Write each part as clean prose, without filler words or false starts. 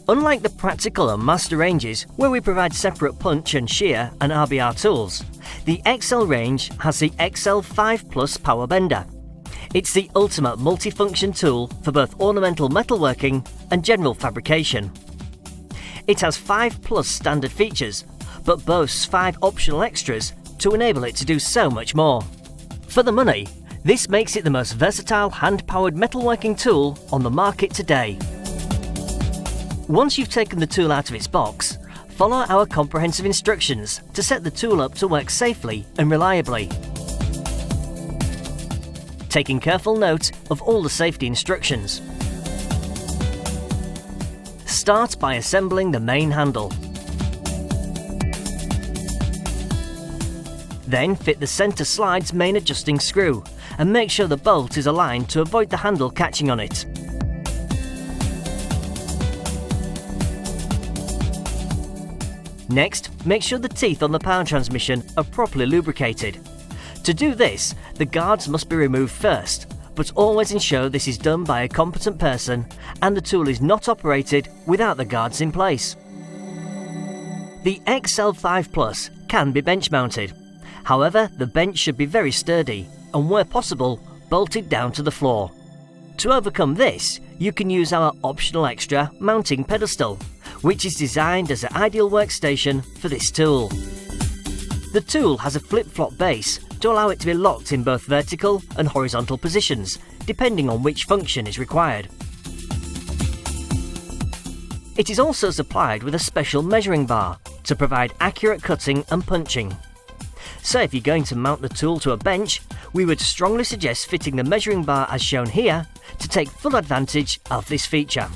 Unlike the practical and master ranges, where we provide separate punch and shear and RBR tools, the XL range has the XL5 Plus Power Bender. It's the ultimate multifunction tool for both ornamental metalworking and general fabrication. It has 5 plus standard features, but boasts 5 optional extras to enable it to do so much more. For the money, this makes it the most versatile hand-powered metalworking tool on the market today. Once you've taken the tool out of its box, follow our comprehensive instructions to set the tool up to work safely and reliably. Taking careful note of all the safety instructions. Start by assembling the main handle. Then fit the centre slide's main adjusting screw and make sure the bolt is aligned to avoid the handle catching on it. Next, make sure the teeth on the power transmission are properly lubricated. To do this, the guards must be removed first, but always ensure this is done by a competent person and the tool is not operated without the guards in place. The XL5 Plus can be bench mounted. However, the bench should be very sturdy and, where possible, bolted down to the floor. To overcome this, you can use our optional extra mounting pedestal, which is designed as an ideal workstation for this tool. The tool has a flip-flop base to allow it to be locked in both vertical and horizontal positions, depending on which function is required. It is also supplied with a special measuring bar to provide accurate cutting and punching. So if you're going to mount the tool to a bench, we would strongly suggest fitting the measuring bar as shown here to take full advantage of this feature.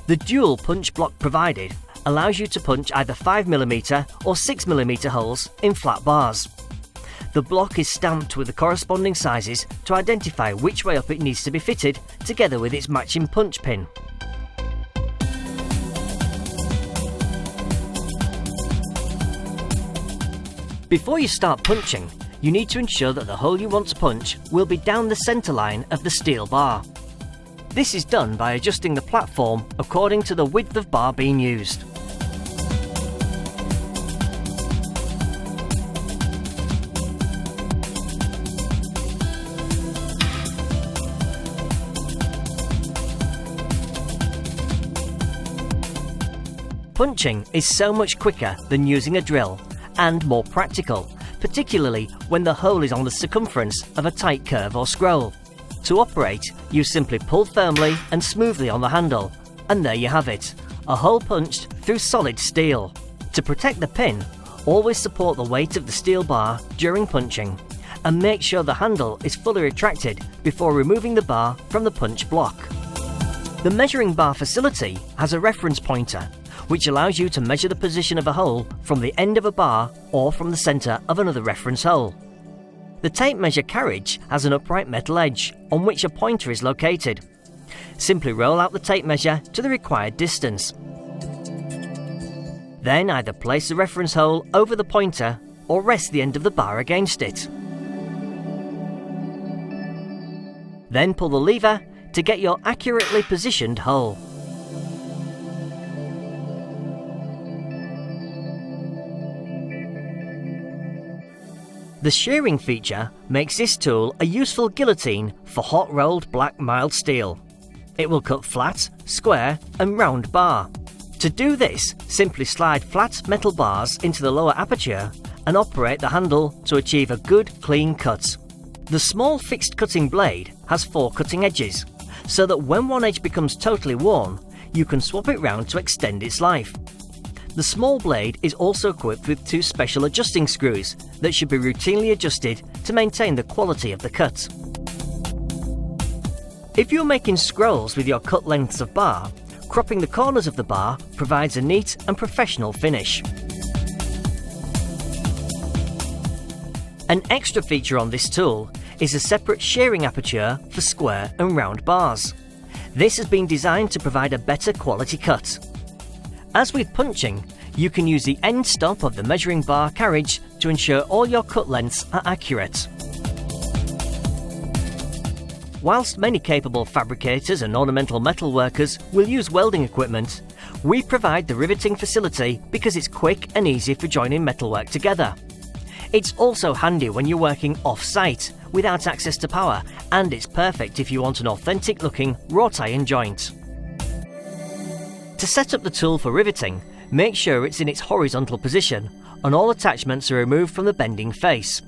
The dual punch block provided allows you to punch either 5mm or 6mm holes in flat bars. The block is stamped with the corresponding sizes to identify which way up it needs to be fitted, together with its matching punch pin. Before you start punching, you need to ensure that the hole you want to punch will be down the centre line of the steel bar. This is done by adjusting the platform according to the width of bar being used. Punching is so much quicker than using a drill and more practical, particularly when the hole is on the circumference of a tight curve or scroll. To operate, you simply pull firmly and smoothly on the handle, and there you have it, a hole punched through solid steel. To protect the pin, always support the weight of the steel bar during punching, and make sure the handle is fully retracted before removing the bar from the punch block. The measuring bar facility has a reference pointer, which allows you to measure the position of a hole from the end of a bar or from the centre of another reference hole. The tape measure carriage has an upright metal edge on which a pointer is located. Simply roll out the tape measure to the required distance. Then either place the reference hole over the pointer or rest the end of the bar against it. Then pull the lever to get your accurately positioned hole. The shearing feature makes this tool a useful guillotine for hot rolled black mild steel. It will cut flat, square and round bar. To do this, simply slide flat metal bars into the lower aperture and operate the handle to achieve a good clean cut. The small fixed cutting blade has 4 cutting edges, so that when one edge becomes totally worn, you can swap it round to extend its life. The small blade is also equipped with 2 special adjusting screws that should be routinely adjusted to maintain the quality of the cut. If you're making scrolls with your cut lengths of bar, cropping the corners of the bar provides a neat and professional finish. An extra feature on this tool is a separate shearing aperture for square and round bars. This has been designed to provide a better quality cut. As with punching, you can use the end stop of the measuring bar carriage to ensure all your cut lengths are accurate. Whilst many capable fabricators and ornamental metal workers will use welding equipment, we provide the riveting facility because it's quick and easy for joining metalwork together. It's also handy when you're working off-site without access to power, and it's perfect if you want an authentic looking wrought iron joint. To set up the tool for riveting, make sure it's in its horizontal position and all attachments are removed from the bending face.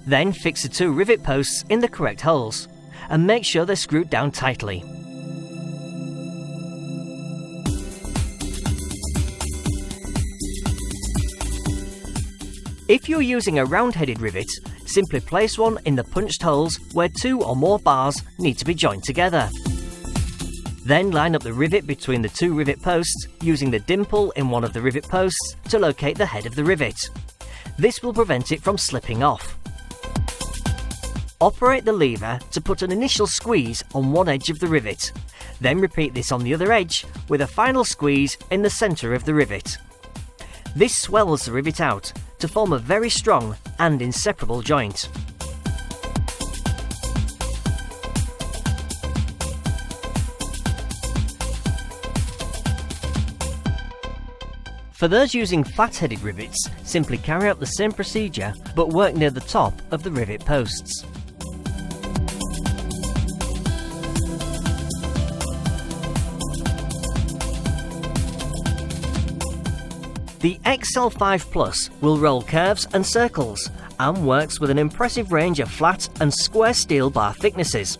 Then fix the 2 rivet posts in the correct holes and make sure they're screwed down tightly. If you're using a round-headed rivet, simply place one in the punched holes where 2 or more bars need to be joined together. Then line up the rivet between the 2 rivet posts using the dimple in one of the rivet posts to locate the head of the rivet. This will prevent it from slipping off. Operate the lever to put an initial squeeze on one edge of the rivet. Then repeat this on the other edge with a final squeeze in the centre of the rivet. This swells the rivet out to form a very strong and inseparable joint. For those using flat-headed rivets, simply carry out the same procedure but work near the top of the rivet posts. The XL5 Plus will roll curves and circles and works with an impressive range of flat and square steel bar thicknesses.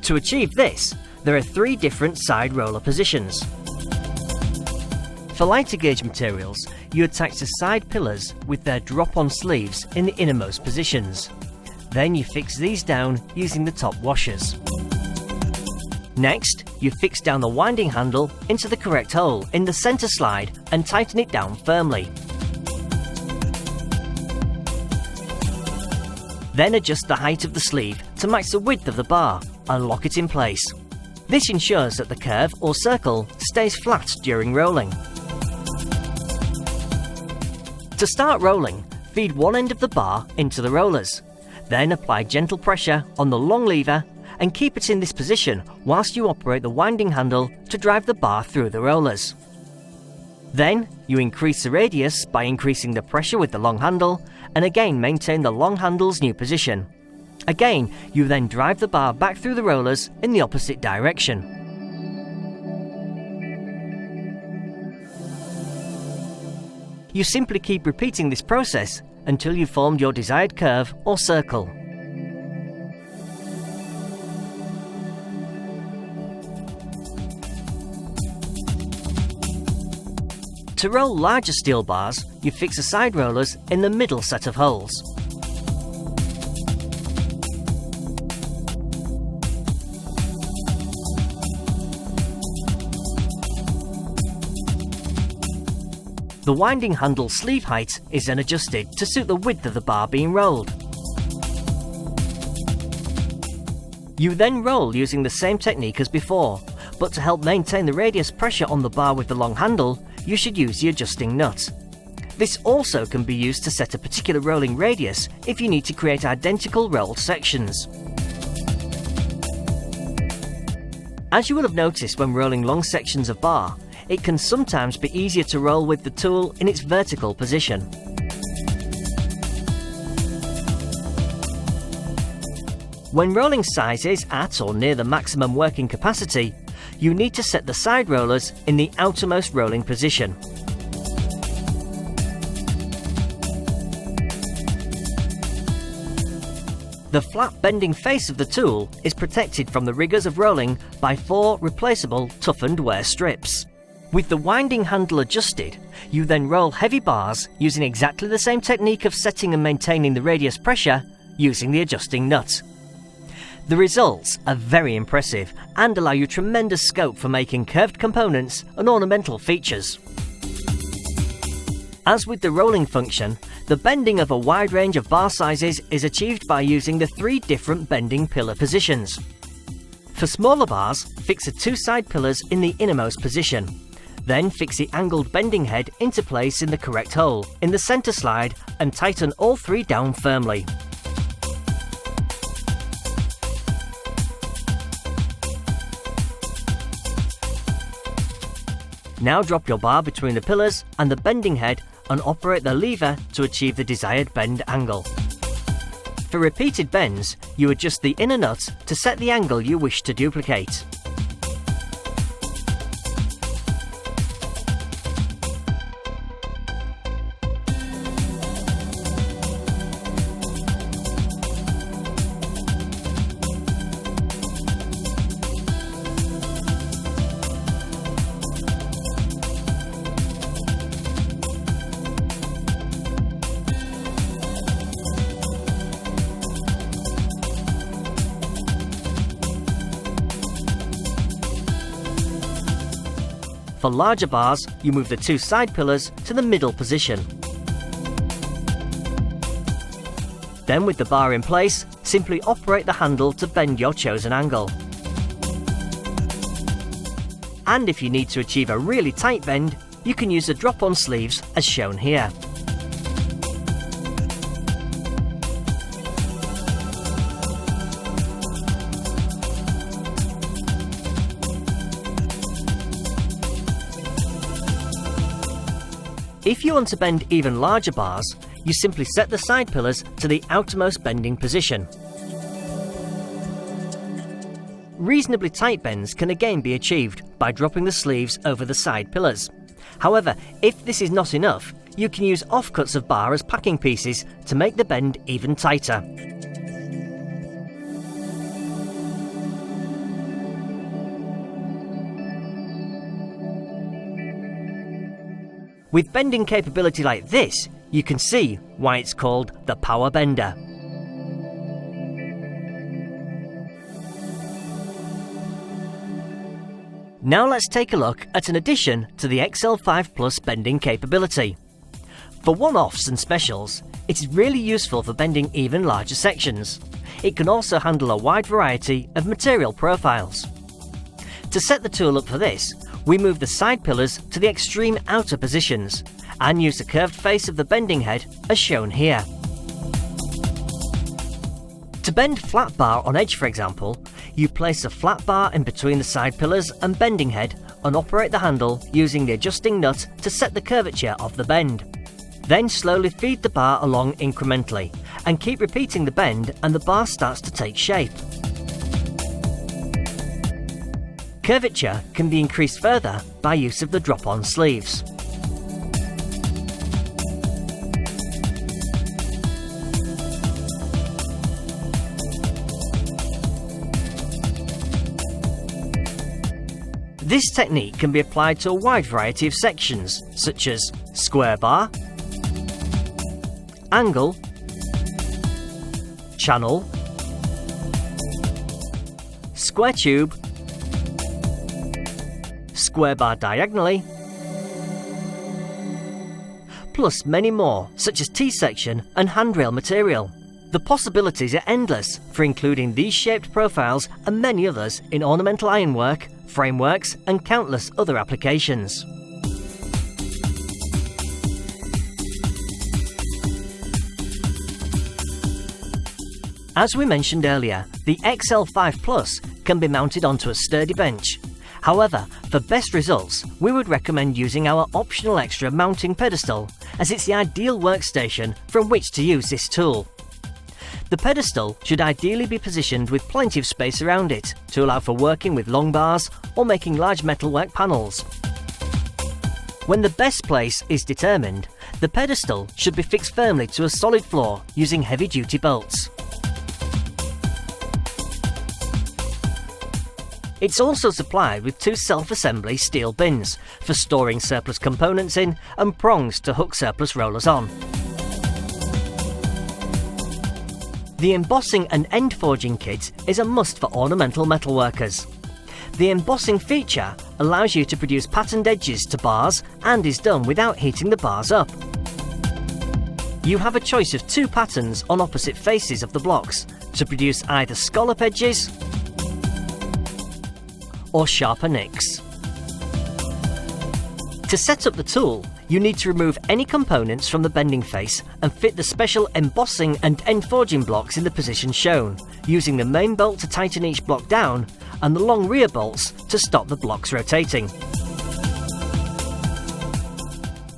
To achieve this, there are 3 different side roller positions. For lighter gauge materials, you attach the side pillars with their drop-on sleeves in the innermost positions. Then you fix these down using the top washers. Next, you fix down the winding handle into the correct hole in the centre slide and tighten it down firmly. Then adjust the height of the sleeve to match the width of the bar and lock it in place. This ensures that the curve or circle stays flat during rolling. To start rolling, feed one end of the bar into the rollers. Then apply gentle pressure on the long lever and keep it in this position whilst you operate the winding handle to drive the bar through the rollers. Then you increase the radius by increasing the pressure with the long handle and again maintain the long handle's new position. Again, you then drive the bar back through the rollers in the opposite direction. You simply keep repeating this process until you've formed your desired curve or circle. To roll larger steel bars, you fix the side rollers in the middle set of holes. The winding handle sleeve height is then adjusted to suit the width of the bar being rolled. You then roll using the same technique as before, but to help maintain the radius pressure on the bar with the long handle, you should use the adjusting nut. This also can be used to set a particular rolling radius if you need to create identical rolled sections. As you will have noticed when rolling long sections of bar, it can sometimes be easier to roll with the tool in its vertical position. When rolling sizes at or near the maximum working capacity, you need to set the side rollers in the outermost rolling position. The flat bending face of the tool is protected from the rigours of rolling by 4 replaceable toughened wear strips. With the winding handle adjusted, you then roll heavy bars using exactly the same technique of setting and maintaining the radius pressure using the adjusting nut. The results are very impressive and allow you tremendous scope for making curved components and ornamental features. As with the rolling function, the bending of a wide range of bar sizes is achieved by using the 3 different bending pillar positions. For smaller bars, fix the 2 side pillars in the innermost position. Then fix the angled bending head into place in the correct hole in the centre slide and tighten all 3 down firmly. Now drop your bar between the pillars and the bending head and operate the lever to achieve the desired bend angle. For repeated bends, you adjust the inner nut to set the angle you wish to duplicate. For larger bars, you move the two side pillars to the middle position. Then with the bar in place, simply operate the handle to bend your chosen angle. And if you need to achieve a really tight bend, you can use the drop-on sleeves as shown here. If you want to bend even larger bars, you simply set the side pillars to the outermost bending position. Reasonably tight bends can again be achieved by dropping the sleeves over the side pillars. However, if this is not enough, you can use offcuts of bar as packing pieces to make the bend even tighter. With bending capability like this, you can see why it's called the Power Bender. Now let's take a look at an addition to the XL5 Plus bending capability. For one-offs and specials, it is really useful for bending even larger sections. It can also handle a wide variety of material profiles. To set the tool up for this, we move the side pillars to the extreme outer positions and use the curved face of the bending head as shown here. To bend flat bar on edge, for example, you place a flat bar in between the side pillars and bending head and operate the handle using the adjusting nut to set the curvature of the bend. Then slowly feed the bar along incrementally and keep repeating the bend and the bar starts to take shape. Curvature can be increased further by use of the drop-on sleeves. This technique can be applied to a wide variety of sections, such as square bar, angle, channel, square tube, square bar diagonally, plus many more such as T-section and handrail material. The possibilities are endless for including these shaped profiles and many others in ornamental ironwork, frameworks and countless other applications. As we mentioned earlier, the XL5 Plus can be mounted onto a sturdy bench. However, for best results, we would recommend using our optional extra mounting pedestal, as it's the ideal workstation from which to use this tool. The pedestal should ideally be positioned with plenty of space around it to allow for working with long bars or making large metalwork panels. When the best place is determined, the pedestal should be fixed firmly to a solid floor using heavy-duty bolts. It's also supplied with two self-assembly steel bins for storing surplus components in and prongs to hook surplus rollers on. The embossing and end forging kit is a must for ornamental metalworkers. The embossing feature allows you to produce patterned edges to bars and is done without heating the bars up. You have a choice of two patterns on opposite faces of the blocks to produce either scallop edges or sharper nicks. To set up the tool, you need to remove any components from the bending face and fit the special embossing and end forging blocks in the position shown, using the main bolt to tighten each block down and the long rear bolts to stop the blocks rotating.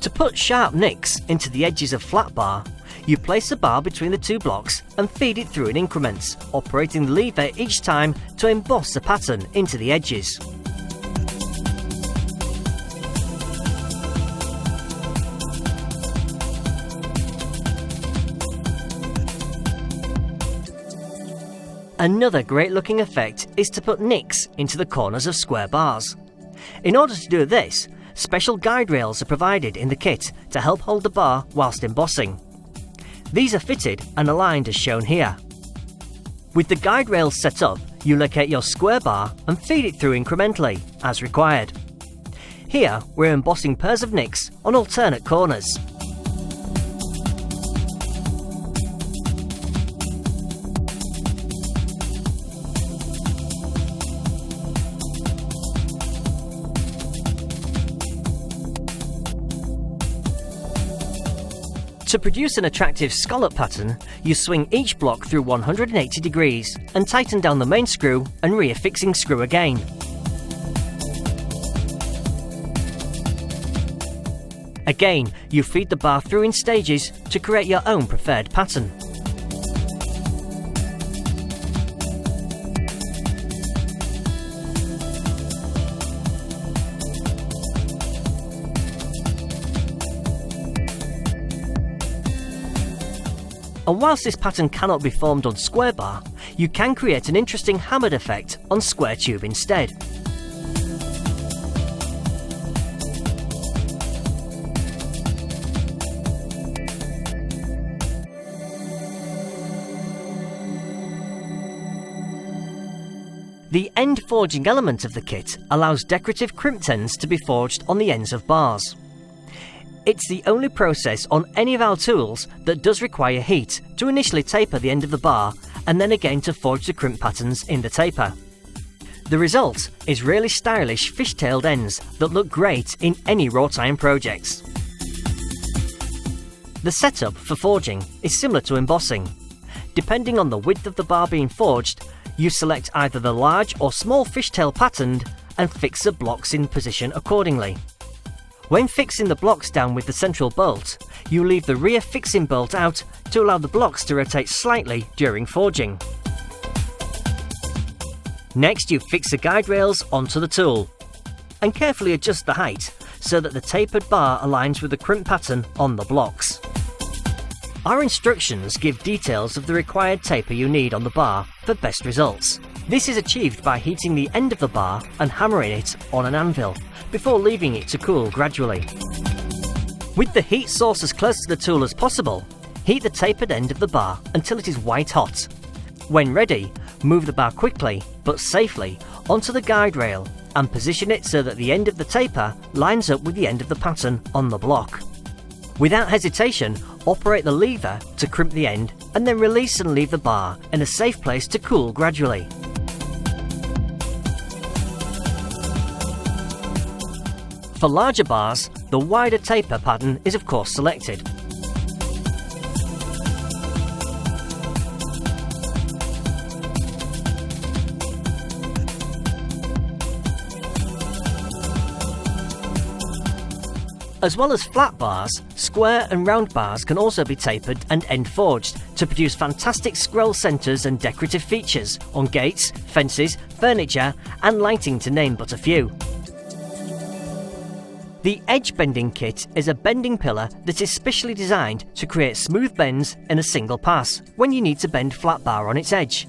To put sharp nicks into the edges of flat bar, you place the bar between the two blocks and feed it through in increments, operating the lever each time to emboss the pattern into the edges. Another great looking effect is to put nicks into the corners of square bars. In order to do this, special guide rails are provided in the kit to help hold the bar whilst embossing. These are fitted and aligned as shown here. With the guide rails set up, you locate your square bar and feed it through incrementally, as required. Here, we're embossing pairs of nicks on alternate corners. To produce an attractive scallop pattern, you swing each block through 180 degrees and tighten down the main screw and rear-fixing screw again. Again, you feed the bar through in stages to create your own preferred pattern. And whilst this pattern cannot be formed on square bar, you can create an interesting hammered effect on square tube instead. The end forging element of the kit allows decorative crimp ends to be forged on the ends of bars. It's the only process on any of our tools that does require heat to initially taper the end of the bar and then again to forge the crimp patterns in the taper. The result is really stylish fish-tailed ends that look great in any wrought iron projects. The setup for forging is similar to embossing. Depending on the width of the bar being forged, you select either the large or small fishtail patterned and fix the blocks in position accordingly. When fixing the blocks down with the central bolt, you leave the rear fixing bolt out to allow the blocks to rotate slightly during forging. Next, you fix the guide rails onto the tool and carefully adjust the height so that the tapered bar aligns with the crimp pattern on the blocks. Our instructions give details of the required taper you need on the bar for best results. This is achieved by heating the end of the bar and hammering it on an anvil, before leaving it to cool gradually. With the heat source as close to the tool as possible, heat the tapered end of the bar until it is white hot. When ready, move the bar quickly but safely onto the guide rail and position it so that the end of the taper lines up with the end of the pattern on the block. Without hesitation, operate the lever to crimp the end and then release and leave the bar in a safe place to cool gradually. For larger bars, the wider taper pattern is of course selected. As well as flat bars, square and round bars can also be tapered and end forged to produce fantastic scroll centres and decorative features on gates, fences, furniture and lighting, to name but a few. The edge bending kit is a bending pillar that is specially designed to create smooth bends in a single pass when you need to bend flat bar on its edge.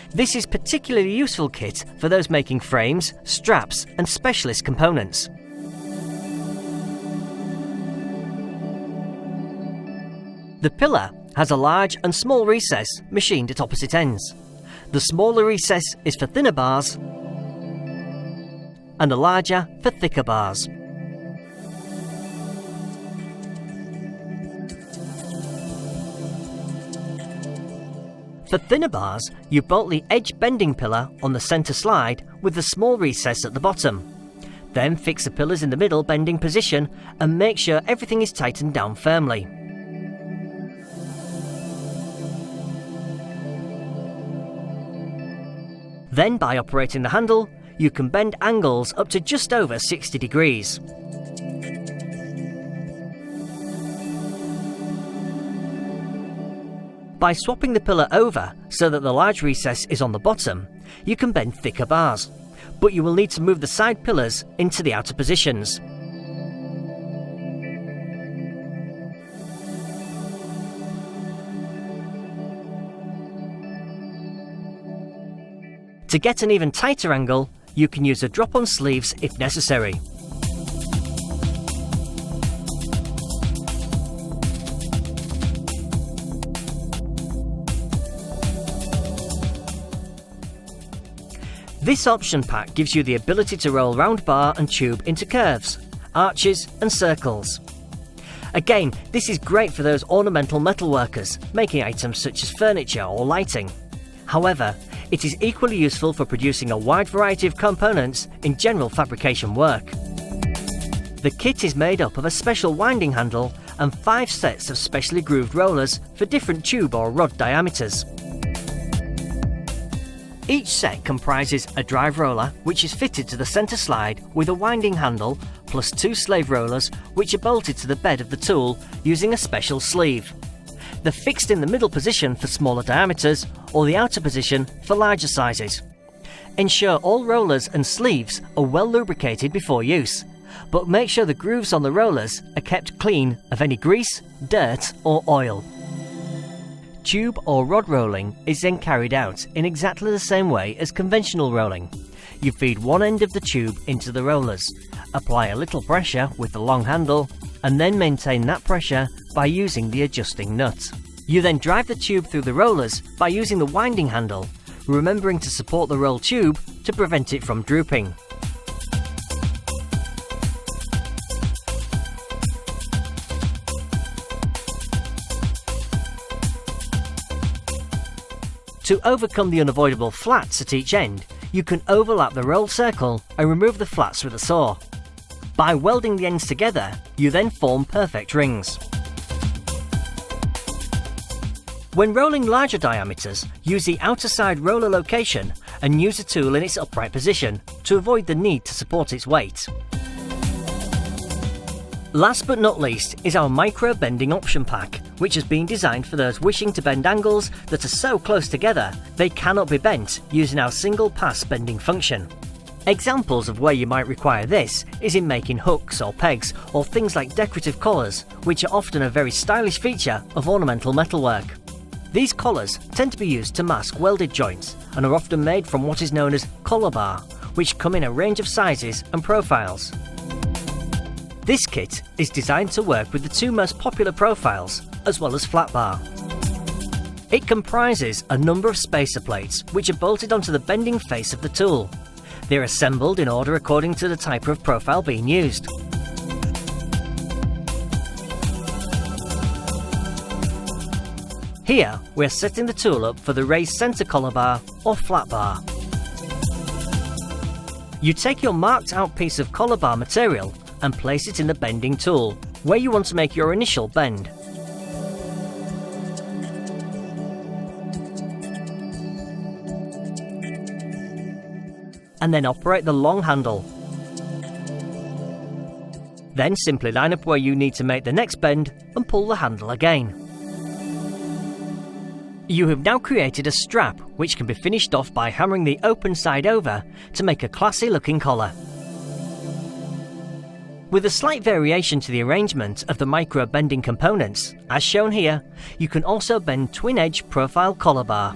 This is particularly useful kit for those making frames, straps and specialist components. The pillar has a large and small recess machined at opposite ends. The smaller recess is for thinner bars and the larger for thicker bars. For thinner bars, you bolt the edge bending pillar on the centre slide with the small recess at the bottom. Then fix the pillars in the middle bending position and make sure everything is tightened down firmly. Then, by operating the handle, you can bend angles up to just over 60 degrees. By swapping the pillar over so that the large recess is on the bottom, you can bend thicker bars, but you will need to move the side pillars into the outer positions. To get an even tighter angle, you can use a drop-on sleeves if necessary. This option pack gives you the ability to roll round bar and tube into curves, arches and circles. Again, this is great for those ornamental metalworkers making items such as furniture or lighting. However, it is equally useful for producing a wide variety of components in general fabrication work. The kit is made up of a special winding handle and 5 sets of specially grooved rollers for different tube or rod diameters. Each set comprises a drive roller which is fitted to the centre slide with a winding handle plus 2 slave rollers which are bolted to the bed of the tool using a special sleeve. They're fixed in the middle position for smaller diameters or the outer position for larger sizes. Ensure all rollers and sleeves are well lubricated before use, but make sure the grooves on the rollers are kept clean of any grease, dirt or oil. Tube or rod rolling is then carried out in exactly the same way as conventional rolling. You feed one end of the tube into the rollers, apply a little pressure with the long handle, and then maintain that pressure by using the adjusting nut. You then drive the tube through the rollers by using the winding handle, remembering to support the roll tube to prevent it from drooping. To overcome the unavoidable flats at each end, you can overlap the roll circle and remove the flats with a saw. By welding the ends together, you then form perfect rings. When rolling larger diameters, use the outer side roller location and use the tool in its upright position to avoid the need to support its weight. Last but not least is our micro bending option pack, which has been designed for those wishing to bend angles that are so close together they cannot be bent using our single pass bending function. Examples of where you might require this is in making hooks or pegs or things like decorative collars, which are often a very stylish feature of ornamental metalwork. These collars tend to be used to mask welded joints and are often made from what is known as collar bar, which come in a range of sizes and profiles. This kit is designed to work with the 2 most popular profiles, as well as flat bar. It comprises a number of spacer plates which are bolted onto the bending face of the tool. They're assembled in order according to the type of profile being used. Here, we're setting the tool up for the raised centre collar bar or flat bar. You take your marked out piece of collar bar material and place it in the bending tool, where you want to make your initial bend. And then operate the long handle. Then simply line up where you need to make the next bend and pull the handle again. You have now created a strap which can be finished off by hammering the open side over to make a classy looking collar. With a slight variation to the arrangement of the micro bending components, as shown here, you can also bend twin edge profile collar bar.